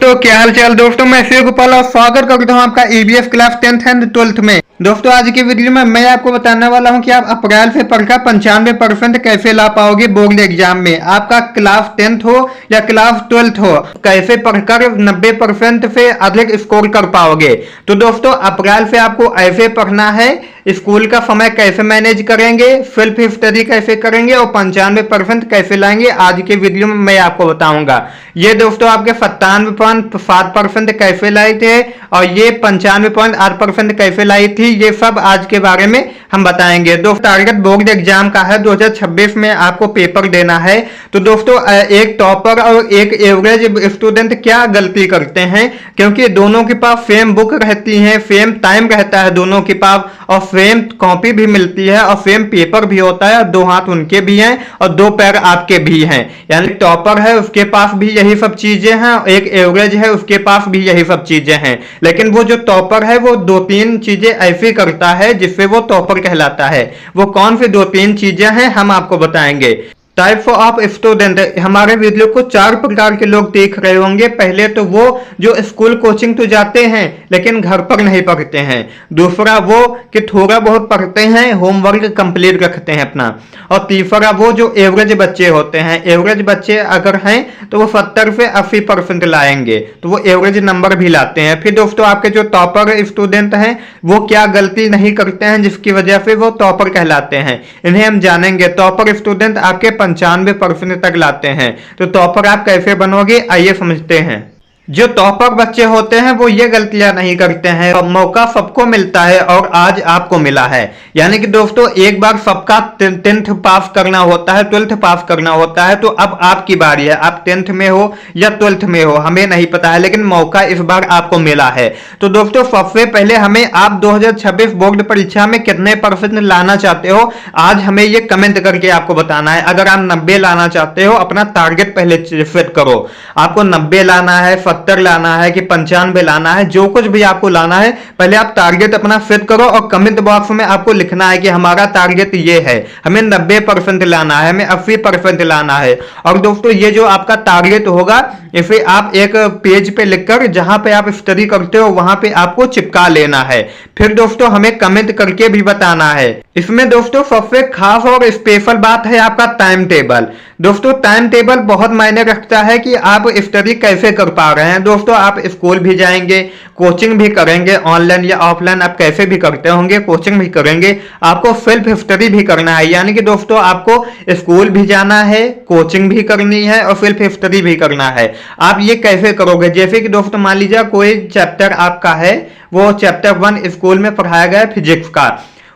दोस्तों क्या हाल चाल। दोस्तों मैं शिव गोपाल और स्वागत करता हूं आपका EBS class 10th and 12th में। दोस्तों आज की वीडियो में मैं आपको बताने वाला हूं कि आप अप्रैल से पढ़कर 95% कैसे ला पाओगे बोर्ड एग्जाम में। आपका क्लास 10th हो या क्लास 12th हो, कैसे पढ़कर 90% से अधिक स्कोर कर पाओगे। तो दोस्तों अप्रैल से आपको ऐसे पढ़ना है, स्कूल का समय कैसे मैनेज करेंगे, सेल्फ स्टडी कैसे करेंगे और 95% कैसे लाएंगे, आज के वीडियो में मैं आपको बताऊंगा। ये दोस्तों आपके 97.7% कैसे लाए थे और ये 95.8% कैसे लाई थी, ये सब आज के बारे में हम बताएंगे। दोस्तों टारगेट बोर्ड एग्जाम का है, 2026 में आपको पेपर देना है। तो दोस्तों एक टॉपर और एक एवरेज स्टूडेंट क्या गलती करते हैं, क्योंकि दोनों के पास सेम बुक रहती है, सेम टाइम रहता है दोनों के पास, और सेम कॉपी भी मिलती है और सेम पेपर भी होता है, और दो हाथ उनके भी हैं और दो पैर आपके भी हैं। यानी टॉपर है उसके पास भी यही सब चीजें हैं, एक एवरेज है उसके पास भी यही सब चीजें हैं। लेकिन वो जो टॉपर है वो दो तीन चीजें ऐसी करता है जिससे वो टॉपर कहलाता है। वो कौन सी दो तीन चीजें हैं हम आपको बताएंगे। टाइप ऑफ स्टूडेंट, हमारे वीडियो को 4 प्रकार के लोग देख रहे होंगे। पहले तो वो जो स्कूल कोचिंग तो जाते हैं लेकिन घर पर नहीं पढ़ते हैं। दूसरा वो कि थोड़ा बहुत पढ़ते हैं, होमवर्क कंप्लीट रखते हैं अपना। और तीसरा वो जो एवरेज बच्चे होते हैं। एवरेज बच्चे अगर हैं तो वो 70 से 80% लाएंगे, तो वो एवरेज नंबर भी लाते हैं। फिर दोस्तों आपके जो टॉपर स्टूडेंट हैं वो क्या गलती नहीं करते हैं जिसकी वजह से वो टॉपर कहलाते हैं, इन्हें हम जानेंगे। टॉपर स्टूडेंट आपके 95% तक लाते हैं, तो टॉपर आप कैसे बनोगे आइए समझते हैं। जो टॉपर बच्चे होते हैं वो ये गलतियां नहीं करते हैं, तो मौका सबको मिलता है और आज आपको मिला है। यानी कि दोस्तों एक बार सबका 10th पास करना होता है, 12th पास करना होता है, तो अब आपकी बारी है। आप 10th में हो या 12th में हो हमें नहीं पता है, लेकिन मौका इस बार आपको मिला है। तो दोस्तों सबसे पहले हमें आप 2026 बोर्ड परीक्षा में कितने % लाना चाहते हो, आज हमें ये कमेंट करके आपको बताना है। अगर आप 90 लाना चाहते हो, अपना टारगेट पहले सेट करो। आपको 90 लाना है, 70 लाना है कि 95 लाना है, जो कुछ भी आपको लाना है पहले आप टारगेट अपना सेट करो और कमेंट बॉक्स में आपको लिखना है कि हमारा टारगेट ये है, हमें 90% लाना है, हमें 80% लाना है। और दोस्तों ये जो आपका टारगेट होगा इसे आप एक पेज पे लिखकर जहां पे आप स्टडी करते हो वहां पे आपको चिपका लेना है। फिर दोस्तों हमें कमेंट करके भी बताना है। इसमें दोस्तों सबसे खास और स्पेशल बात है आपका टाइम टेबल। दोस्तों टाइम टेबल बहुत मायने रखता है कि आप स्टडी कैसे कर पा रहे हैं। दोस्तों आप स्कूल भी जाएंगे, कोचिंग भी करेंगे, ऑनलाइन या ऑफलाइन आप कैसे भी करते होंगे, कोचिंग भी करेंगे, आपको सेल्फ स्टडी भी करना है। यानी कि दोस्तों आपको स्कूल भी जाना है, कोचिंग भी करनी है और सेल्फ स्टडी भी करना है। आप ये कैसे करोगे, जैसे कि दोस्तों मान लीजिए कोई चैप्टर आपका है, वो चैप्टर 1 स्कूल में पढ़ाया गया है फिजिक्स का,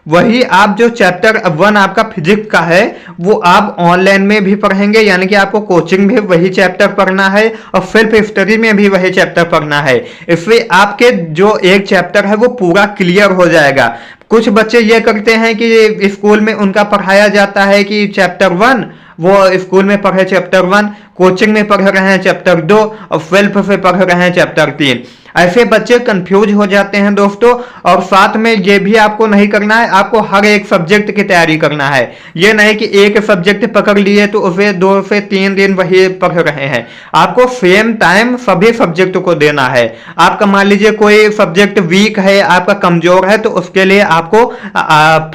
वही आप जो चैप्टर 1 आपका फिजिक्स का है वो आप ऑनलाइन में भी पढ़ेंगे। यानी कि आपको कोचिंग में वही चैप्टर पढ़ना है और सेल्फ स्टडी में भी वही चैप्टर पढ़ना है। इसलिए आपके जो एक चैप्टर है वो पूरा क्लियर हो जाएगा। कुछ बच्चे ये करते हैं कि स्कूल में उनका पढ़ाया जाता है कि चैप्टर 1, वो स्कूल में पढ़े चैप्टर 1, कोचिंग में पढ़ रहे हैं चैप्टर 2 और सेल्फ से पढ़ रहे हैं चैप्टर 3। ऐसे बच्चे कंफ्यूज हो जाते हैं दोस्तों। और साथ में ये भी आपको नहीं करना है, आपको हर एक सब्जेक्ट की तैयारी करना है। ये नहीं कि एक सब्जेक्ट पकड़ लिए तो उसे 2 से 3 दिन वही पढ़ रहे हैं। आपको सेम टाइम सभी सब्जेक्ट को देना है। आपका मान लीजिए कोई सब्जेक्ट वीक है, आपका कमजोर है, तो उसके लिए आपको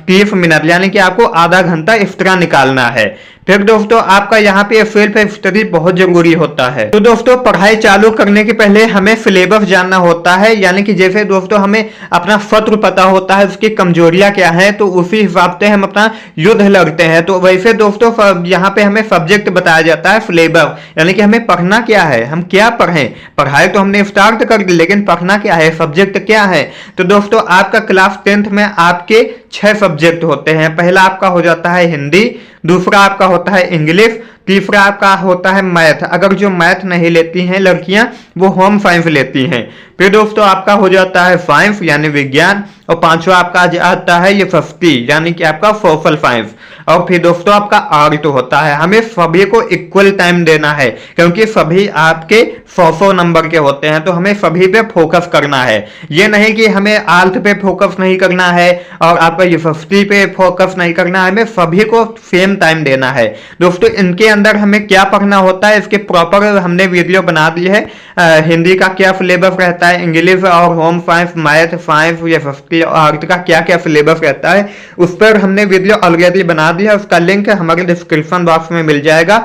30 मिनट यानी कि आपको आधा घंटा एक्स्ट्रा निकालना है। फिर दोस्तों आपका यहाँ पे सेल्फ स्टडी बहुत जरूरी होता है। तो दोस्तों पढ़ाई चालू करने के पहले हमें सिलेबस जानना होता है। यानी कि जैसे दोस्तों हमें अपना सत्र पता होता है, उसकी कमजोरियां क्या है, तो उसी हिसाब से हम अपना युद्ध लड़ते हैं। तो वैसे दोस्तों यहाँ पे हमें सब्जेक्ट बताया जाता है, सिलेबस, यानी कि हमें पढ़ना क्या है, हम क्या पढ़ें। पढ़ाई तो हमने स्टार्ट कर दी, लेकिन पढ़ना क्या है, सब्जेक्ट क्या है। तो दोस्तों आपका क्लास 10th में आपके 6 सब्जेक्ट होते हैं। पहला आपका हो जाता है हिंदी, दूसरा आपका होता है इंग्लिश, तीसरा आपका होता है मैथ। अगर जो मैथ नहीं लेती हैं लड़कियां वो होम साइंस लेती हैं। फिर दोस्तों आपका हो जाता है साइंस यानी विज्ञान, और पांचवा आपका आता है ये फस्टी यानी कि आपका सोशल साइंस। और फिर दोस्तों आपका आर्ट होता है। हमें सभी को इक्वल टाइम देना है क्योंकि सभी आपके 100 नंबर के होते हैं, तो हमें सभी पे फोकस करना है। ये नहीं कि हमें आर्ट पे फोकस नहीं करना है और आपका ये फस्टी पे फोकस नहीं करना है, हमें सभी को सेम टाइम देना है। दोस्तों इनके अंदर हमें क्या पढ़ना होता है इसके प्रॉपर हमने वीडियो बना दी है। हिंदी का क्या सिलेबस रहता है, इंग्लिश और होम साइंस, मैथ साइंस या संस्कृत और आर्ट का क्या क्या सिलेबस रहता है, उस पर हमने वीडियो ऑलरेडी बना दी है। उसका लिंक हमारे डिस्क्रिप्शन बॉक्स में मिल जाएगा,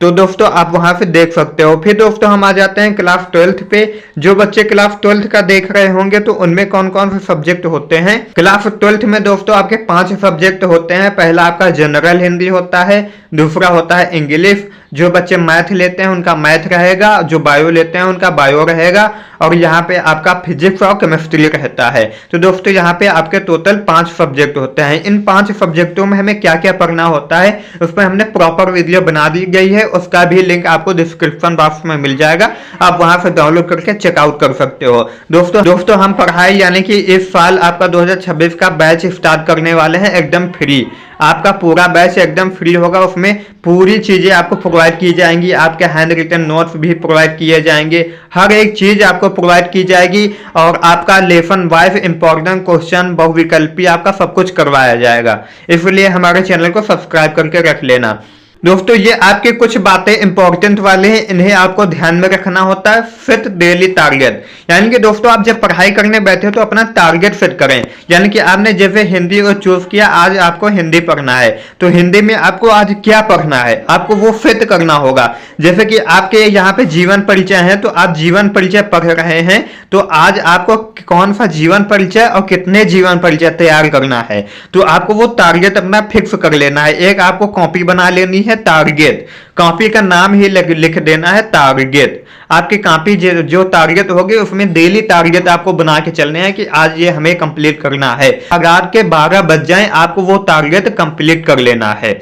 तो दोस्तों आप वहां से देख सकते हो। फिर दोस्तों हम आ जाते हैं क्लास 12th पे। जो बच्चे क्लास 12th का देख रहे होंगे तो उनमें कौन कौन से सब्जेक्ट होते हैं। क्लास 12th में दोस्तों आपके 5 सब्जेक्ट होते हैं। पहला आपका जनरल हिंदी होता है, दूसरा होता है इंग्लिश, जो बच्चे मैथ लेते हैं उनका मैथ रहेगा, जो बायो लेते हैं उनका बायो रहेगा, और यहाँ पे आपका फिजिक्स और केमिस्ट्री रहता है। तो दोस्तों यहाँ पे आपके टोटल 5 सब्जेक्ट होते हैं। इन 5 सब्जेक्टों में हमें क्या क्या पढ़ना होता है उस पर हमने प्रॉपर वीडियो बना दी गई है, उसका भी लिंक आपको डिस्क्रिप्शन बॉक्स में मिल जाएगा, आप वहां से डाउनलोड करके चेकआउट कर सकते हो। दोस्तों हम पढ़ाई यानी कि इस साल आपका 2026 का बैच स्टार्ट करने वाले हैं एकदम फ्री। आपका पूरा बैच एकदम फ्री होगा, उसमें पूरी चीजें आपको प्रोवाइड की जाएंगी, आपके हैंड रिटन नोट्स भी प्रोवाइड किए जाएंगे, हर एक चीज आपको प्रोवाइड की जाएगी, और आपका लेसन वाइज इंपॉर्टेंट क्वेश्चन बहुविकल्पी आपका सब कुछ करवाया जाएगा। इसलिए हमारे चैनल को सब्सक्राइब करके रख लेना। दोस्तों ये आपके कुछ बातें इंपॉर्टेंट वाले हैं, इन्हें आपको ध्यान में रखना होता है। सेट डेली टारगेट, यानी कि दोस्तों आप जब पढ़ाई करने बैठे हो तो अपना टारगेट सेट करें। यानी कि आपने जैसे हिंदी को चूज किया, आज आपको हिंदी पढ़ना है, तो हिंदी में आपको आज क्या पढ़ना है आपको वो सेट करना होगा। जैसे कि आपके यहाँ पे जीवन परिचय है, तो आप जीवन परिचय पढ़ रहे हैं, तो आज आपको कौन सा जीवन परिचय और कितने जीवन परिचय तैयार करना है, तो आपको वो टारगेट अपना फिक्स कर लेना है। एक आपको कॉपी बना लेनी है टारगेट, कॉपी का नाम ही लिख देना है टारगेट। आपकी कॉपी जो टारगेट होगी उसमें डेली टारगेट आपको बना के चलने हैं कि आज ये हमें कंप्लीट करना है। अगर रात के 12 बज जाएं आपको वो टारगेट कंप्लीट कर लेना है।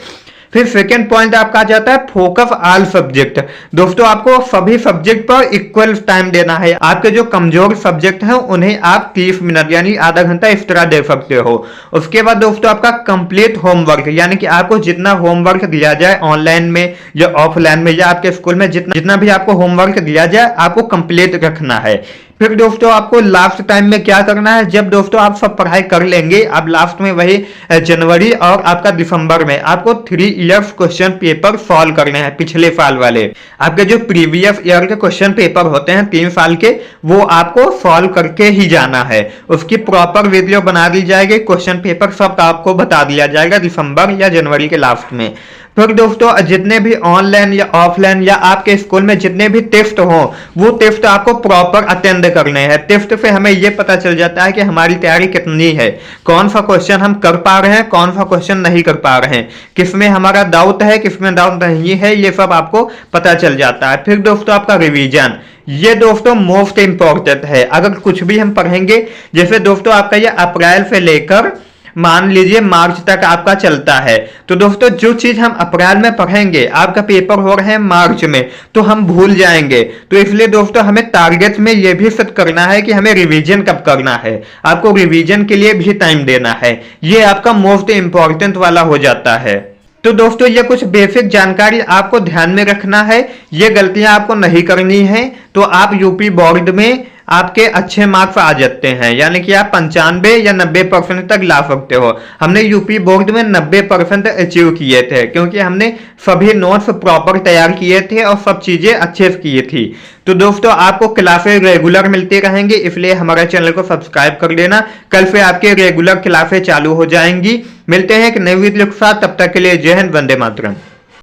फिर सेकेंड पॉइंट आपका आ जाता है फोकस ऑल सब्जेक्ट। दोस्तों आपको सभी सब्जेक्ट पर इक्वल टाइम देना है। आपके जो कमजोर सब्जेक्ट हैं उन्हें आप 30 मिनट यानी आधा घंटा एक्स्ट्रा दे सकते हो। उसके बाद दोस्तों आपका कंप्लीट होमवर्क, यानी कि आपको जितना होमवर्क दिया जाए ऑनलाइन में या ऑफलाइन में या आपके स्कूल में जितना भी आपको होमवर्क दिया जाए आपको कंप्लीट रखना है। फिर दोस्तों आपको लास्ट टाइम में क्या करना है, जब दोस्तों आप सब पढ़ाई कर लेंगे, अब लास्ट में वही जनवरी और आपका दिसंबर में आपको 3 इयर्स क्वेश्चन पेपर सॉल्व करने हैं। पिछले साल वाले आपके जो प्रीवियस ईयर के क्वेश्चन पेपर होते हैं 3 साल के, वो आपको सॉल्व करके ही जाना है। उसकी प्रॉपर वीडियो बना दी जाएगी, क्वेश्चन पेपर सब आपको बता दिया जाएगा दिसंबर या जनवरी के लास्ट में। फिर दोस्तों जितने भी ऑनलाइन या ऑफलाइन या आपके स्कूल में जितने भी टेस्ट हो, वो टेस्ट आपको प्रॉपर अटेंड करने हैं। टेस्ट से हमें ये पता चल जाता है कि हमारी तैयारी कितनी है, कौन सा क्वेश्चन हम कर पा रहे हैं, कौन सा क्वेश्चन नहीं कर पा रहे हैं, किसमें हमारा डाउट है, किसमें डाउट नहीं है, ये सब आपको पता चल जाता है। फिर दोस्तों आपका रिवीजन, ये दोस्तों मोस्ट इंपॉर्टेंट है। अगर कुछ भी हम पढ़ेंगे, जैसे दोस्तों आपका ये अप्रैल से लेकर मान लीजिए मार्च तक आपका चलता है, तो दोस्तों जो चीज हम अप्रैल में पढ़ेंगे, आपका पेपर हो रहे हैं मार्च में, तो हम भूल जाएंगे। तो इसलिए दोस्तों हमें टारगेट में यह भी सेट करना है कि हमें रिवीजन कब करना है, आपको रिवीजन के लिए भी टाइम देना है। ये आपका मोस्ट इंपॉर्टेंट वाला हो जाता है। तो दोस्तों ये कुछ बेसिक जानकारी आपको ध्यान में रखना है, ये गलतियां आपको नहीं करनी है, तो आप यूपी बोर्ड में आपके अच्छे मार्क्स आ जाते हैं, यानी कि आप 95 या 90% तक ला सकते हो। हमने यूपी बोर्ड में 90% अचीव किए थे, क्योंकि हमने सभी नोट्स प्रॉपर तैयार किए थे और सब चीजें अच्छे से की थी। तो दोस्तों आपको क्लासेस रेगुलर मिलती रहेंगी, इसलिए हमारे चैनल को सब्सक्राइब कर लेना। कल से आपके रेगुलर क्लासेस चालू हो जाएंगी। मिलते हैं एक नई वीडियो के साथ, तब तक के लिए जय हिंद, वंदे मातरम।